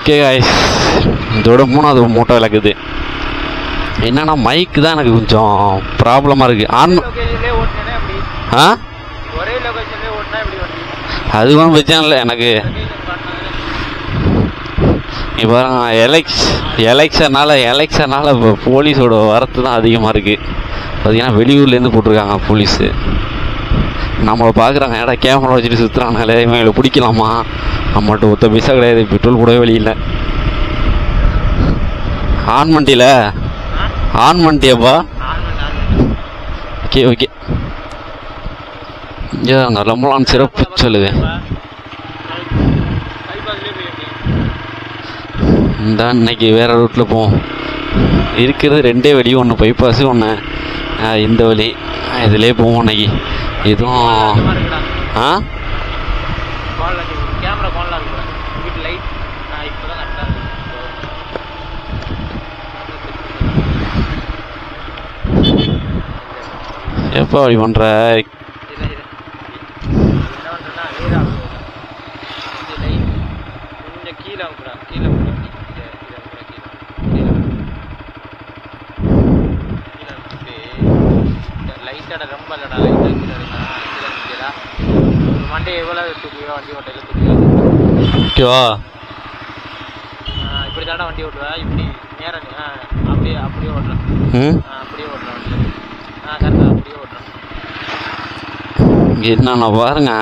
Okay guys, இதோட 3வது மூட்டை விளக்குது. என்னன்னா மைக்கு தான் எனக்கு கொஞ்சம் ப்ராப்ளமாக இருக்குது. அது ஒன்றும் பிரச்சனை இல்லை எனக்கு. இப்போ எலெக்ஷனால் இப்போ போலீஸோட வரத்து தான் அதிகமாக இருக்குது. பார்த்தீங்கன்னா வெளியூர்லேருந்து போட்டிருக்காங்க போலீஸு. நம்மளை பார்க்குறாங்க, ஏடா கேமரா வச்சுட்டு சுற்றுறாங்களே, இவங்களை பிடிக்கலாமா? நம்மகிட்ட ஒத்த பைசா கிடையாது, பெட்ரோல் கூடவே வெளியில். ஆன் பண்ணிட்டியாப்பா? Okay okay. ஏங்க ரமலான் சிறப்பு சொல்லுது. இந்த இன்னைக்கு வேறு ரூட்டில் போவோம். இருக்கிறது 2 வழி, ஒன்று பைபாஸு, ஒன்று இந்த வழி. இதிலே போவோம் இன்னைக்கு. எதுவும் எப்போ அப்படி பண்ணுற? ஓகேவா? இப்படி தானே வண்டி ஓட்டுவா? இப்படி நேரம் அப்படியே ஓட்டுறேன். அப்படியே ஓட்டுறேன் வண்டி. கரெக்டாக அப்படியே ஓட்டுறேன். என்னண்ணா பாருங்க,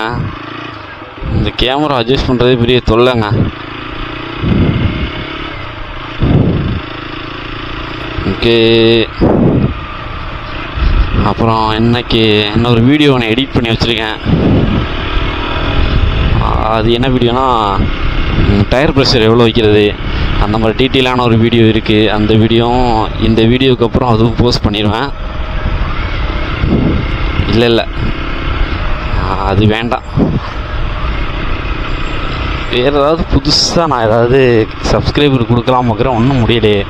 இந்த கேமரா அட்ஜஸ்ட் பண்ணுறதே பெரிய தொல்லைங்க. ஓகே. அப்புறம் இன்னைக்கு இன்னொரு வீடியோ ஒன்று எடிட் பண்ணி வச்சுருக்கேன். அது என்ன வீடியோனா, டயர் ப்ரெஷர் எவ்வளோ வைக்கிறது அந்த மாதிரி டீட்டெயிலான ஒரு வீடியோ இருக்குது. அந்த வீடியோவும் இந்த வீடியோவுக்கு அப்புறம் அதுவும் போஸ்ட் பண்ணிடுவேன். இல்லை அது வேண்டாம். வேறு ஏதாவது புதுசாக நான் ஏதாவது சப்ஸ்கிரைபர் கொடுக்கலாம் பார்க்குறேன், ஒன்றும் முடியலையே.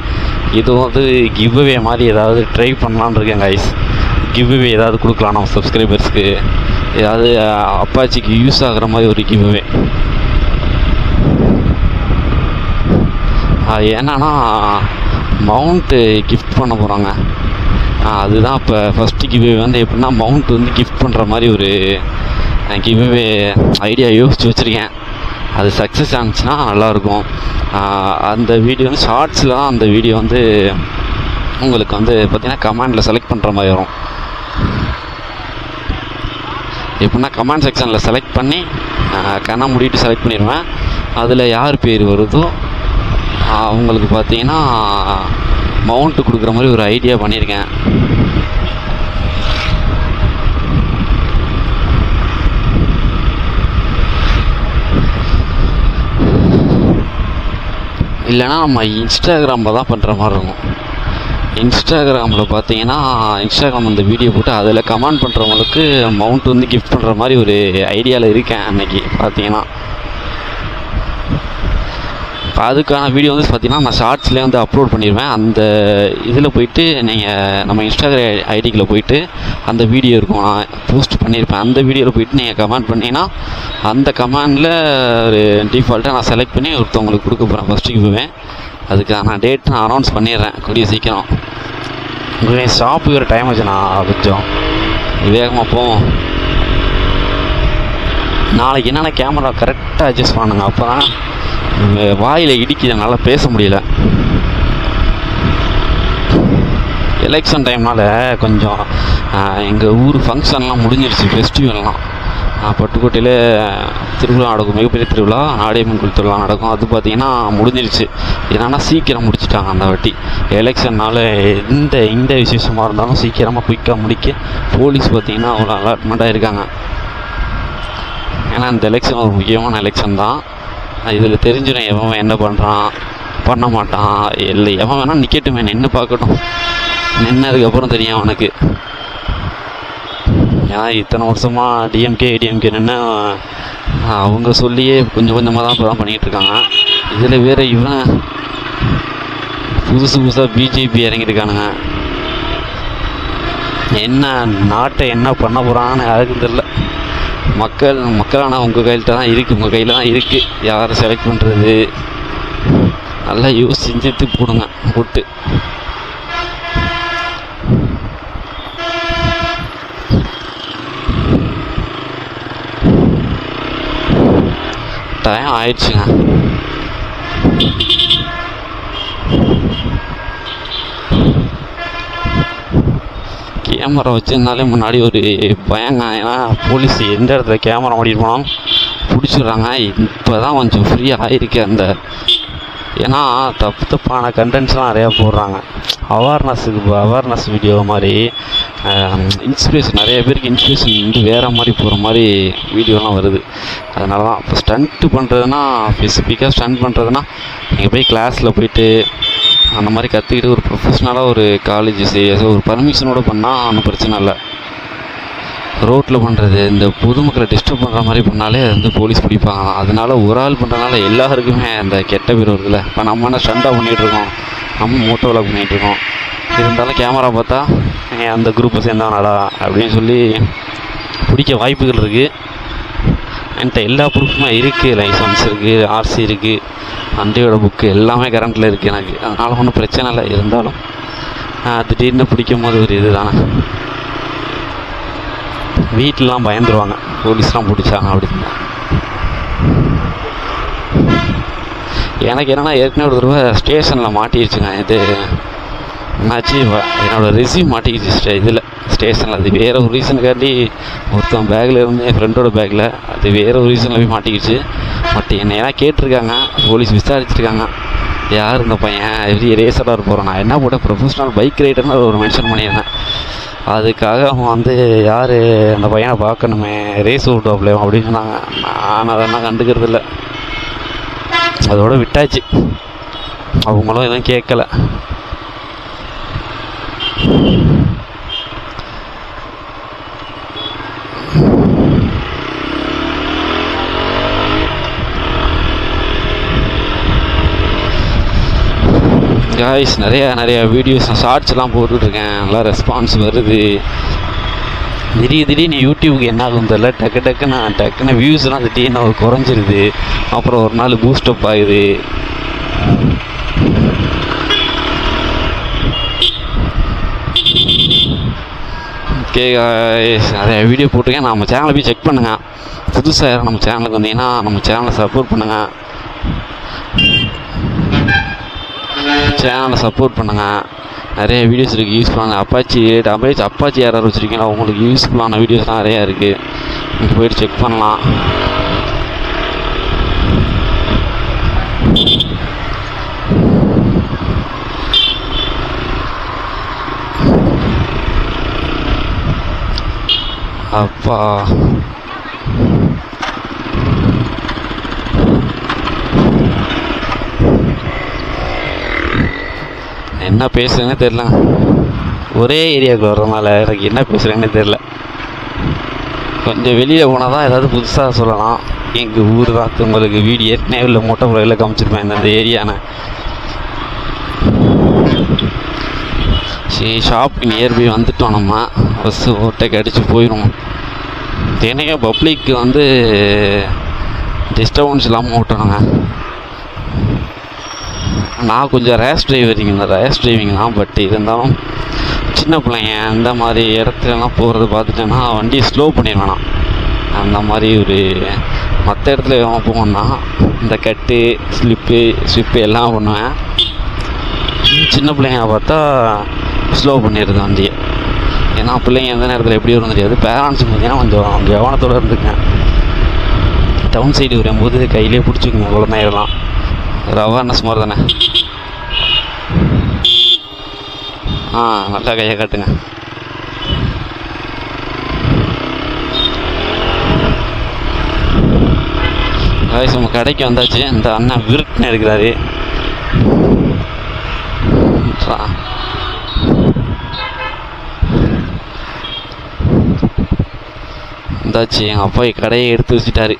இது கிவ்அவே மாதிரி ஏதாவது ட்ரை பண்ணலான்னு இருக்கேன் கைஸ். கிவ்அவே ஏதாவது கொடுக்கலாம் நம்ம சப்ஸ்கிரைபர்ஸ்க்கு. ஏதாவது அப்பாச்சிக்கு யூஸ் ஆகிற மாதிரி ஒரு கிவ்அவே. என்னன்னா மவுண்ட்டு கிஃப்ட் பண்ண போகிறாங்க. அதுதான் இப்போ ஃபஸ்ட்டு கிவ்அவே எப்படின்னா மவுண்ட் கிஃப்ட் பண்ணுற மாதிரி ஒரு கிவ்அவே ஐடியா யோசித்து வச்சுருக்கேன். அது சக்ஸஸ் ஆனிச்சுன்னா நல்லாயிருக்கும். அந்த வீடியோ ஷார்ட்ஸில் தான் அந்த வீடியோ உங்களுக்கு பார்த்திங்கன்னா கமெண்டில் செலக்ட் பண்ணுற மாதிரி வரும். எப்படின்னா கமெண்ட் செக்ஷனில் செலக்ட் பண்ணி கண்ணா மூடிட்டு செலக்ட் பண்ணிடுவேன். அதில் யார் பேர் வருதோ அவங்களுக்கு பார்த்தீங்கன்னா மவுண்ட்டு கொடுக்குற மாதிரி ஒரு ஐடியா பண்ணியிருக்கேன். இல்லைனா நம்ம இன்ஸ்டாகிராமில் தான் பண்ணுற மாதிரி இருக்கும். இன்ஸ்டாகிராமில் பார்த்தீங்கன்னா இன்ஸ்டாகிராம் அந்த வீடியோ போட்டு அதில் கமெண்ட் பண்ணுறவங்களுக்கு மவுண்ட் கிஃப்ட் பண்ணுற மாதிரி ஒரு ஐடியாவில் இருக்கேன். அன்றைக்கி பார்த்தீங்கன்னா அதுக்கான வீடியோ பார்த்தீங்கன்னா நான் ஷார்ட்ஸ்லேயே அப்லோட் பண்ணிடுவேன். அந்த இதில் போயிட்டு நீங்கள் நம்ம இன்ஸ்டாகிராம் ஐடிக்குள்ளே போயிட்டு அந்த வீடியோ இருக்கும், நான் போஸ்ட் பண்ணியிருப்பேன். அந்த வீடியோவில் போயிட்டு நீங்கள் கமெண்ட் பண்ணிங்கன்னா அந்த கமெண்டில் ஒரு டிஃபால்ட்டாக நான் செலக்ட் பண்ணி ஒருத்தவங்களுக்கு கொடுக்க போகிறேன் ஃபஸ்ட்டுக்கு போவேன். அதுக்கான டேட் நான் அனௌன்ஸ் பண்ணிடுறேன் கூடிய சீக்கிரம். ஷாப்புக்கு ஒரு டைம் ஆச்சு, நான் கொஞ்சம் வேகமாக போவோம். நாளைக்கு என்னென்ன கேமரா கரெக்டாக அட்ஜஸ்ட் பண்ணுங்க, அப்போ தான் வாயில் இடிக்குது, என்னால் பேச முடியல. எலெக்ஷன் டைம்னால் கொஞ்சம் எங்கள் ஊர் ஃபங்க்ஷன்லாம் முடிஞ்சிருச்சு, ஃபெஸ்டிவல்லாம். பட்டுக்கோட்டையில் திருவிழா நடக்கும், மிகப்பெரிய திருவிழா, நாடியம்மன் கோயில் திருவிழா நடக்கும். அது பார்த்திங்கன்னா முடிஞ்சிருச்சு. என்னென்னா சீக்கிரம் முடிச்சுட்டாங்க அந்த வாட்டி. எலெக்ஷன்னால் இந்த விசேஷமாக இருந்தாலும் சீக்கிரமாக குயிக்காக முடிக்க போலீஸ் பார்த்திங்கன்னா அவ்வளோ அலாட்மெண்ட்டாக இருக்காங்க. ஏன்னா இந்த எலெக்ஷன் ஒரு முக்கியமான எலெக்ஷன் தான். இதில் தெரிஞ்சிடும் எவன் என்ன பண்ணுறான் பண்ண மாட்டான். இல்லை எவன் வேணால் நிற்கட்டுமே, நின்று பார்க்கட்டும். நின்னதுக்கப்புறம் தெரியும் அவனுக்கு. ஏன்னா இத்தனை வருஷமாக டிஎம்கே நின்று அவங்க சொல்லியே கொஞ்சம் கொஞ்சமாக தான் இப்போ தான் பண்ணிகிட்ருக்காங்க. இதில் வேறு இவன் புதுசாக பிஜேபி இறங்கியிருக்கானுங்க. என்ன நாட்டை என்ன பண்ண போகிறான்னு யாருக்கும் தெரில. மக்களான உங்கள் கையில் தான் இருக்குது, உங்கள் கையில் தான் இருக்குது யாரை செலக்ட் பண்ணுறது. நல்லா யோசிச்சுட்டு போடுங்க போட்டு. டைம் ஆயிடுச்சுங்க. கேமரா வச்சிருந்தாலே முன்னாடி ஒரு பயங்க. ஏன்னா போலீஸ் எந்த இடத்துல கேமரா மாட்டிட்டு போனாலும் பிடிச்சிடுறாங்க. இப்போ தான் கொஞ்சம் ஃப்ரீயாக ஆகிருக்கு அந்த. ஏன்னா தப்பான கண்டென்ட்ஸ்லாம் நிறையா போடுறாங்க. அவேர்னஸ் வீடியோ மாதிரி இன்ஸ்பிரேஷன், நிறைய பேருக்கு இன்ஸ்பிரேஷன் வந்து வேறு மாதிரி போகிற மாதிரி வீடியோலாம் வருது. அதனால தான் இப்போ ஸ்டண்ட்டு பண்ணுறதுனா, ஸ்பெசிஃபிக்காக ஸ்டண்ட் பண்ணுறதுனா நீங்கள் போய் கிளாஸில் போயிட்டு அந்த மாதிரி கற்றுக்கிட்டு ஒரு ப்ரொஃபஷ்னலாக ஒரு காலேஜ் ஒரு பர்மிஷனோடு பண்ணால் ஒன்றும் பிரச்சனை இல்லை. ரோட்டில் பண்ணுறது, இந்த பொதுமக்களை டிஸ்டர்ப் பண்ணுற மாதிரி பண்ணாலே வந்து போலீஸ் பிடிப்பாங்க. அதனால ஒரு ஆள் பண்ணுறதுனால எல்லாருக்குமே அந்த கெட்ட பேர் வருதுல்ல. இப்போ நம்ம என்ன ஸ்டண்டாக பண்ணிகிட்ருக்கோம், நம்ம மோட்டோ விளாக் பண்ணிகிட்ருக்கோம். இருந்தாலும் கேமரா பார்த்தா அந்த குரூப்பை சேர்ந்தானடா அப்படின்னு சொல்லி பிடிக்க வாய்ப்புகள் இருக்குது. என்கிட்ட எல்லா ப்ரூஃபுமே இருக்குது. லைசன்ஸ் இருக்குது, ஆர்சி இருக்குது, வண்டியோட புக்கு எல்லாமே கரண்ட்டில் இருக்குது எனக்கு. அதனால் ஒன்றும் பிரச்சனை இல்லை. இருந்தாலும் திடீர்னு பிடிக்கும் போது ஒரு இது தானே. வீட்டிலலாம் பயந்துருவாங்க போலீஸ்லாம் பிடிச்சாங்க அப்படின்னா. எனக்கு என்னென்னா ஏற்கனவே ஒரு தடவை ஸ்டேஷனில் மாட்டிடுச்சுங்க. இது என்னாச்சு, என்னோடய ரெஸ்யூம் மாட்டிக்கிச்சு இதில் ஸ்டேஷனில். அது வேறு ஒரு ரீசனுக்காண்டி ஒருத்தன் பேக்கில் இருந்து என் ஃப்ரெண்டோட பேக்கில், அது வேறு ஒரு ரீசனில் போய் மாட்டிக்கிச்சு. பட் என்னையெல்லாம் கேட்டிருக்காங்க, போலீஸ் விசாரிச்சிருக்காங்க, யார் இந்த பையன், எப்படி ரேசராக போகிறேன். நான் என்ன போட்டேன், ப்ரொஃபஷ்னல் பைக் ரைடர்னு ஒரு மென்ஷன் பண்ணியிருந்தேன். அதுக்காக அவன் வந்து யார் அந்த பையனை பார்க்கணுமே, ரேஸ் விட்டோப்ல அப்படின்னு சொன்னாங்க. நான் அதெல்லாம் கண்டுக்கிறதில்ல, அதோட விட்டாச்சு. அவங்களும் எதுவும் கேட்கல. காய்ஸ், நிறையா வீடியோஸ் ஷார்ட்ஸ்லாம் போட்டுட்ருக்கேன். நல்லா ரெஸ்பான்ஸ் வருது. திடீர்னு யூடியூபுக்கு என்ன ஆகும் தெரியல, டக்குன்னு வியூஸ்லாம் திடீர்னு குறைஞ்சிருது. அப்புறம் ஒரு நாள் பூஸ்டப் ஆகுது. ஓகே காய்ஸ், நிறைய வீடியோ போட்டிருக்கேன். நம்ம சேனலை போய் செக் பண்ணுங்கள். புதுசாக யாரும் நம்ம சேனலுக்கு வந்தீங்கன்னா நம்ம சேனலை சப்போர்ட் பண்ணுங்கள். நிறைய வீடியோஸ் இருக்குது யூஸ்ஃபுல்லான. அப்பாச்சி யாராவது வச்சுருக்கீங்களா, உங்களுக்கு யூஸ்ஃபுல்லான வீடியோஸ்லாம் நிறையா இருக்குது. நீங்கள் போய்ட்டு செக் பண்ணலாம். அப்பா என்ன பேசுறேன்னே தெரில. ஒரே ஏரியாவுக்கு வர்றதுனால எனக்கு என்ன பேசுகிறேன்னே தெரில. கொஞ்சம் வெளியில் போனால் தான் ஏதாவது புதுசாக சொல்லலாம். எங்கள் ஊர் தான் உங்களுக்கு வீடியோ ஏற்கனவே உள்ள மோட்டோ ப்ளோவில் காமிச்சிருப்பேன் இந்த ஏரியானை. சரி, ஷாப்புக்கு நியர்பை வந்துட்டோம். நம்ம பஸ்ஸு ஓட்டைக்கு அடித்து போயிடுவோம். தினைக்கும் பப்ளிக்கு வந்து டிஸ்டர்பன்ஸ் இல்லாமல் ஓட்டணுங்க. நான் கொஞ்சம் ரேஷ் டிரைவிங் தான். பட் இருந்தாலும் சின்ன பிள்ளைங்க அந்த மாதிரி இடத்துலலாம் போகிறது பார்த்துட்டேன்னா வண்டியை ஸ்லோ பண்ணிடுவேன். அந்த மாதிரி ஒரு மற்ற இடத்துல போகணுன்னா இந்த கட்டு ஸ்லிப்பு எல்லாம் பண்ணுவேன். சின்ன பிள்ளைங்க பார்த்தா ஸ்லோ பண்ணிடுது வண்டியை. ஏன்னா பிள்ளைங்க எந்த நேரத்தில் எப்படி வரும் தெரியாது. பேரண்ட்ஸ் பார்த்தீங்கன்னா கொஞ்சம் கவனத்தோடு இருந்துக்கேன். டவுன் சைடு வரும்போது கையிலே பிடிச்சிக்குங்க குழந்தைகள்லாம். ஒரு அவேர்னஸ் மாதிரி தானே. நல்லா கையை காட்டுங்க. காய்ஸ், நம்ம கடைக்கு வந்தாச்சு. இந்த அண்ணன் விருட்டுன்னு இருக்கிறாரு. வந்தாச்சு. எங்கள் அப்பா கடையை எடுத்து வச்சுட்டாரு.